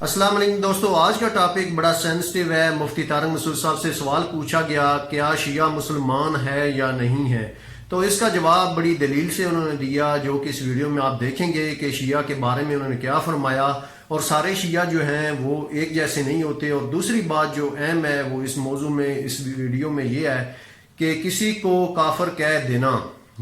السلام علیکم دوستو، آج کا ٹاپک بڑا سینسٹیو ہے۔ مفتی طارق مسعود صاحب سے سوال پوچھا گیا کیا شیعہ مسلمان ہے یا نہیں ہے، تو اس کا جواب بڑی دلیل سے انہوں نے دیا، جو کہ اس ویڈیو میں آپ دیکھیں گے کہ شیعہ کے بارے میں انہوں نے کیا فرمایا۔ اور سارے شیعہ جو ہیں وہ ایک جیسے نہیں ہوتے۔ اور دوسری بات جو اہم ہے وہ اس موضوع میں، اس ویڈیو میں یہ ہے کہ کسی کو کافر کہہ دینا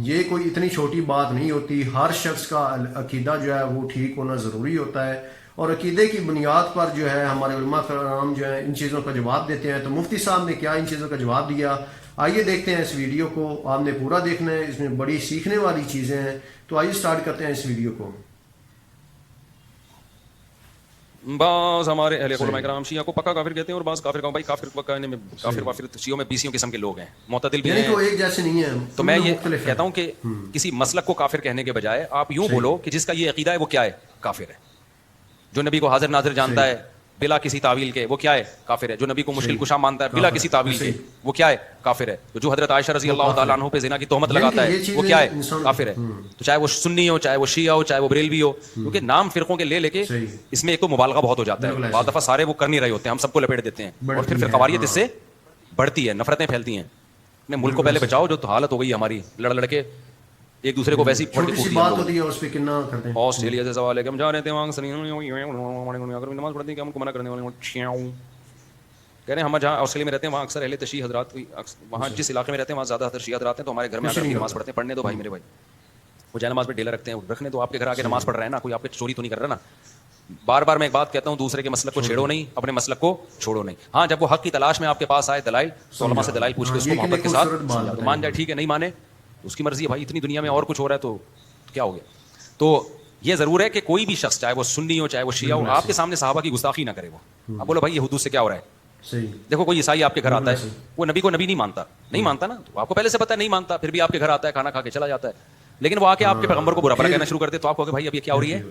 یہ کوئی اتنی چھوٹی بات نہیں ہوتی۔ ہر شخص کا عقیدہ جو ہے وہ ٹھیک ہونا ضروری ہوتا ہے، اور عقیدے کی بنیاد پر جو ہے ہمارے علماء کرام جو ہیں ان چیزوں کا جواب دیتے ہیں۔ تو مفتی صاحب نے کیا ان چیزوں کا جواب دیا، آئیے دیکھتے ہیں اس ویڈیو کو۔ آپ نے پورا دیکھنا ہے، اس میں بڑی سیکھنے والی چیزیں ہیں۔ تو آئیے سٹارٹ کرتے ہیں اس ویڈیو کو۔ بعض ہمارے اہل علماء کرام شیعہ کو پکا کافر کہتے ہیں، اور بعض کافر کو بھائی کافر کہنے میں کافر شیعوں میں 20 قسم کے لوگ ہیں، معتدل بھی ہیں، تو ایک جیسے نہیں ہے۔ تو میں یہ کہتا ہوں کہ کسی مسلک کو کافر کہنے کے بجائے آپ یوں بولو کہ جس کا یہ عقیدہ ہے وہ کیا ہے، کافر ہے۔ جو نبی کو حاضر ناظر جانتا ہے بلا کسی تعویل کے وہ کیا ہے، کافر ہے۔ جو نبی کو مشکل کشا مانتا ہے بلا کسی تعویل کے وہ کیا ہے، کافر ہے۔ تو جو حضرت عائشہ رضی اللہ تعالیٰ عنہ پہ زنا کی تہمت لگاتا ہے وہ کیا ہے، کافر ہے۔ تو چاہے وہ سنی ہو، چاہے وہ شیعہ ہو، چاہے وہ بریلوی ہو، کیونکہ نام فرقوں کے لے کے اس میں ایک تو مبالغہ بہت ہو جاتا ہے، بعض دفعہ سارے وہ کر نہیں رہے ہوتے ہیں، ہم سب کو لپیٹ دیتے ہیں، اور پھر فرقواریت اس سے بڑھتی ہے، نفرتیں پھیلتی ہیں۔ اپنے ملک کو پہلے بچاؤ، جو حالت ہو گئی ہماری لڑ لڑ کے ایک دوسرے کو ویسی پھوڑ کے بات ہوتی ہے اس پہ کتنا کرتے ہیں۔ آسٹریلیا سے سوال ہے کہ ہم جا رہے تھے وہاں اگر نماز پڑھتے ہیں کہ ہم کو منع کرنے والے کہہ رہے ہیں ہم جہاں آسٹریلیا میں رہتے ہیں وہاں اکثر اہل تشیع حضرات وہاں جس علاقے میں رہتے ہیں وہاں زیادہ تر شیعہ حضرات ہیں، تو ہمارے گھر میں آ کر نماز پڑھتے ہیں۔ پڑھنے دو بھائی میرے بھائی، وہ جائے نماز پہ ڈیلا رکھتے ہیں، رکھنے تو آپ کے گھر آ کے نماز پڑھ رہے ہیں نا، کوئی آپ کے چوری تو نہیں کر رہا نا۔ بار بار میں ایک بات کہتا ہوں، دوسرے کے مسلک کو چھیڑو نہیں، اپنے مسلک کو چھوڑو نہیں۔ ہاں جب وہ حق کی تلاش میں آپ کے پاس آئے دلائل، تو علماء سے دلائل پوچھ کے اس کو محبت کے ساتھ مان جائے، ٹھیک ہے، نہیں مانے اس کی مرضی ہے بھائی، اتنی دنیا میں اور کچھ ہو رہا ہے تو کیا ہو گیا۔ تو یہ ضرور ہے کہ کوئی بھی شخص چاہے وہ سنی ہو چاہے وہ شیعہ ہو، آپ کے سامنے صحابہ کی گستاخی نہ کرے۔ وہ آپ بولو بھائی یہ حدود سے کیا ہو رہا ہے۔ دیکھو کوئی عیسائی آپ کے گھر آتا ہے، وہ نبی کو نبی نہیں مانتا نا، تو آپ کو پہلے سے پتہ ہے نہیں مانتا، پھر بھی آپ کے گھر آتا ہے، کھانا کھا کے چلا جاتا ہے، لیکن وہ آ کے آپ کے پیغمبر کو برا بھلا کہنا شروع کر دے، تو آپ کہو گے بھائی اب یہ کیا ہو رہی ہے،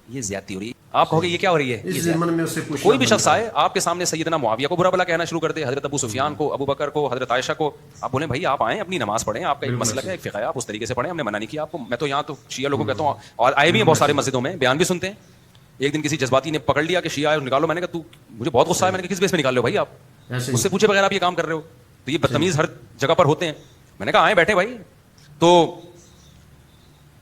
یہ زیادتی ہو رہی ہے۔ آپ کہو گے یہ کیا ہو رہی ہے۔ کوئی بھی شخص آئے آپ کے سامنے سیدنا معاویہ کو برا بھلا کہنا شروع کر دے، حضرت ابو سفیان کو، ابو بکر کو، حضرت عائشہ کو، آپ بولیں بھائی آپ آئیں اپنی نماز پڑھیں، آپ کا ایک مسلک ہے، ایک فقہ ہے، آپ اس طریقے سے پڑھیں، ہم نے منع نہیں کیا آپ کو۔ میں تو یہاں تو شیعہ لوگوں کو کہتا ہوں، اور آئے بھی ہیں بہت سارے مسجدوں میں، بیان بھی سنتے ہیں۔ ایک دن کسی جذباتی نے پکڑ لیا کہ شیعہ ہے نکالو، میں نے کہا تو مجھے بہت غصہ ہے، میں نے کہا کس بیس پہ نکال لو بھائی، آپ اس سے پوچھے بغیر آپ یہ کام کر رہے ہو، تو یہ بدتمیز ہر جگہ پر ہوتے ہیں۔ میں نے کہا آئیں بیٹھے بھائی، تو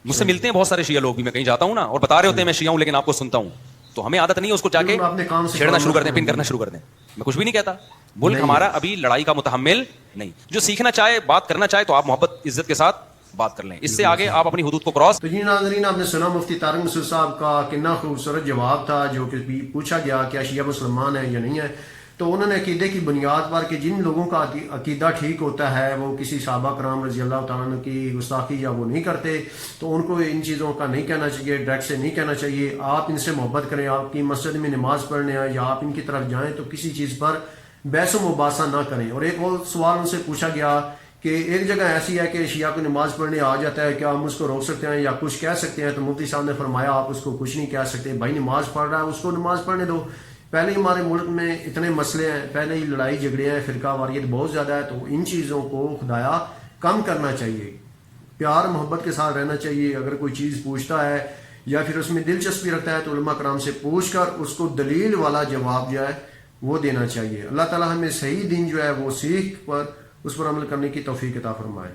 مجھ سے ملتے ہیں بہت سارے شیعہ لوگ بھی، میں کہیں جاتا ہوں نا اور بتا رہے ہوتے ہیں میں شیعہ ہوں لیکن آپ کو سنتا ہوں، تو ہمیں عادت نہیں ہے اس کو جا کے چھیڑنا شروع کر دیں، پن کرنا شروع کر دیں۔ میں کچھ بھی نہیں کہتا، ملک ہمارا ابھی لڑائی کا متحمل نہیں۔ جو سیکھنا چاہے، بات کرنا چاہے تو آپ محبت عزت کے ساتھ بات کر لیں، اس سے آگے آپ اپنی حدود کو کراس۔ تو یہ ناظرین آپ نے سنا مفتی طارق مسعود صاحب کا کتنا خوبصورت جواب تھا، جو کہ پوچھا گیا کیا شیعہ مسلمان ہے یا نہیں ہے۔ تو انہوں نے عقیدے کی بنیاد پر کہ جن لوگوں کا عقیدہ ٹھیک ہوتا ہے وہ کسی صحابہ کرام رضی اللہ تعالیٰ عنہ کی گستاخی یا وہ نہیں کرتے، تو ان کو ان چیزوں کا نہیں کہنا چاہیے، ڈائریکٹ سے نہیں کہنا چاہیے۔ آپ ان سے محبت کریں، آپ کی مسجد میں نماز پڑھنے آئے یا آپ ان کی طرف جائیں تو کسی چیز پر بحث و مباحثہ نہ کریں۔ اور ایک اور سوال ان سے پوچھا گیا کہ ایک جگہ ایسی ہے کہ شیعہ کو نماز پڑھنے آ جاتا ہے، کیا ہم اس کو روک سکتے ہیں یا کچھ کہہ سکتے ہیں؟ تو مفتی صاحب نے فرمایا آپ اس کو کچھ نہیں کہہ سکتے، بھائی نماز پڑھ رہا ہے اس کو نماز پڑھنے دو۔ پہلے ہی ہمارے ملک میں اتنے مسئلے ہیں، پہلے ہی لڑائی جھگڑے ہیں، فرقہ واریت بہت زیادہ ہے، تو ان چیزوں کو خدایا کم کرنا چاہیے، پیار محبت کے ساتھ رہنا چاہیے۔ اگر کوئی چیز پوچھتا ہے یا پھر اس میں دلچسپی رکھتا ہے تو علماء کرام سے پوچھ کر اس کو دلیل والا جواب جو ہے وہ دینا چاہیے۔ اللہ تعالیٰ ہمیں صحیح دین جو ہے وہ سیکھ پر اس پر عمل کرنے کی توفیق عطا فرمائے۔